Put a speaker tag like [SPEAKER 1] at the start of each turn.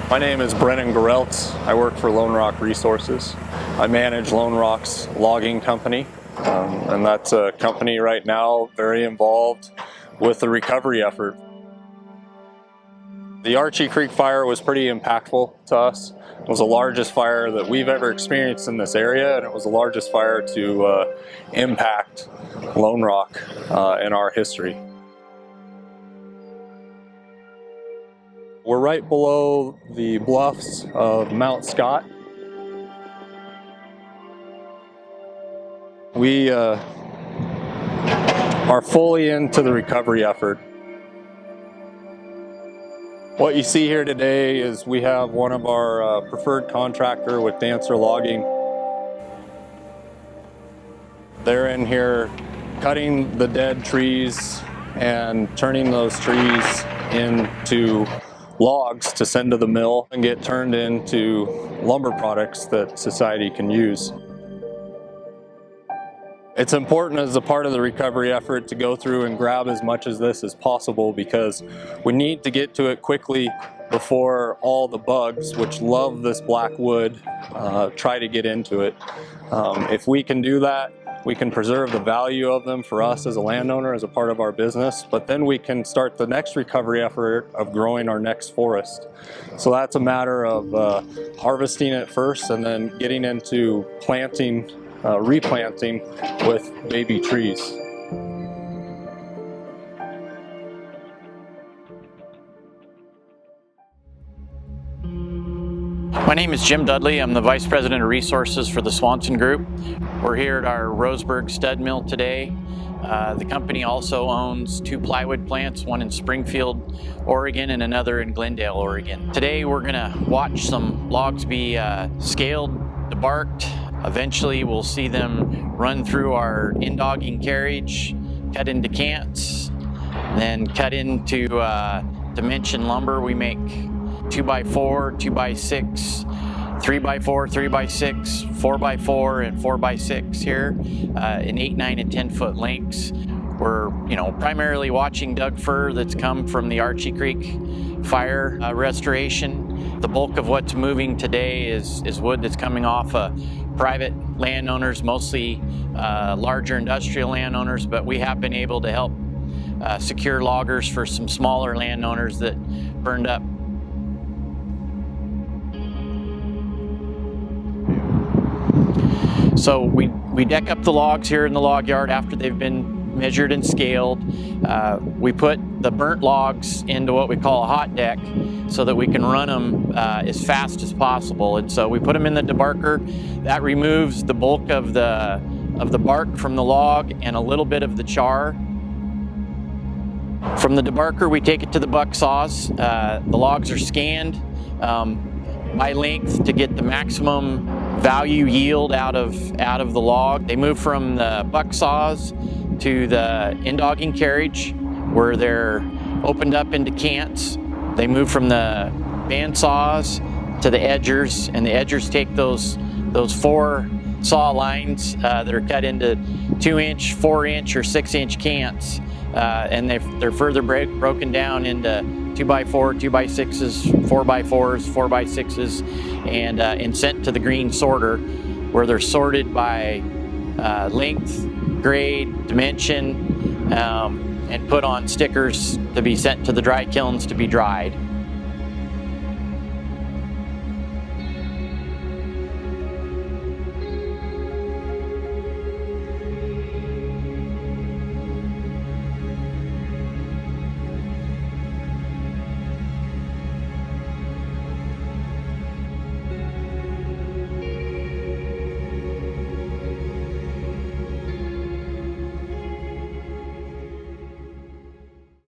[SPEAKER 1] My name is Brennan Garrelts. I work for Lone Rock Resources. I manage Lone Rock's logging company, and that's a company right now very involved with the recovery effort. The Archie Creek Fire was pretty impactful to us. It was the largest fire that we've ever experienced in this area, and it was the largest fire to impact Lone Rock in our history. We're right below the bluffs of Mount Scott. We are fully into the recovery effort. What you see here today is we have one of our preferred contractor with Dancer Logging. They're in here cutting the dead trees and turning those trees into logs to send to the mill and get turned into lumber products that society can use. It's important as a part of the recovery effort to go through and grab as much of this as possible, because we need to get to it quickly before all the bugs, which love this black wood, try to get into it. If we can do that, we can preserve the value of them for us as a landowner, as a part of our business, but then we can start the next recovery effort of growing our next forest. So that's a matter of harvesting it first and then getting into planting, replanting with baby trees.
[SPEAKER 2] My name is Jim Dudley. I'm the Vice President of Resources for the Swanson Group. We're here at our Roseburg stud mill today. The company also owns 2 plywood plants, one in Springfield, Oregon, and another in Glendale, Oregon. Today we're gonna watch some logs be scaled, debarked. Eventually we'll see them run through our in-dogging carriage, cut into cants, then cut into dimension lumber. We make 2x4, 2x6, 3x4, 3x6, 4x4, and 4x6 here in 8, 9, and 10 foot lengths. We're primarily watching Doug fir that's come from the Archie Creek Fire restoration. The bulk of what's moving today is wood that's coming off private landowners, mostly larger industrial landowners, but we have been able to help secure loggers for some smaller landowners that burned up. So we deck up the logs here in the log yard after they've been measured and scaled. We put the burnt logs into what we call a hot deck so that we can run them as fast as possible. And so we put them in the debarker. That removes the bulk of the bark from the log and a little bit of the char. From the debarker, we take it to the buck saws. The logs are scanned by length to get the maximum value yield out of the log. They move from the buck saws to the in-dogging carriage, where they're opened up into cants. They move from the band saws to the edgers, and the edgers take those 4 saw lines that are cut into 2-inch, 4-inch, or 6-inch cants, and they're further broken down into 2x4, 2x6s, 4x4s, 4x6s, and sent to the green sorter, where they're sorted by length, grade, dimension, and put on stickers to be sent to the dry kilns to be dried.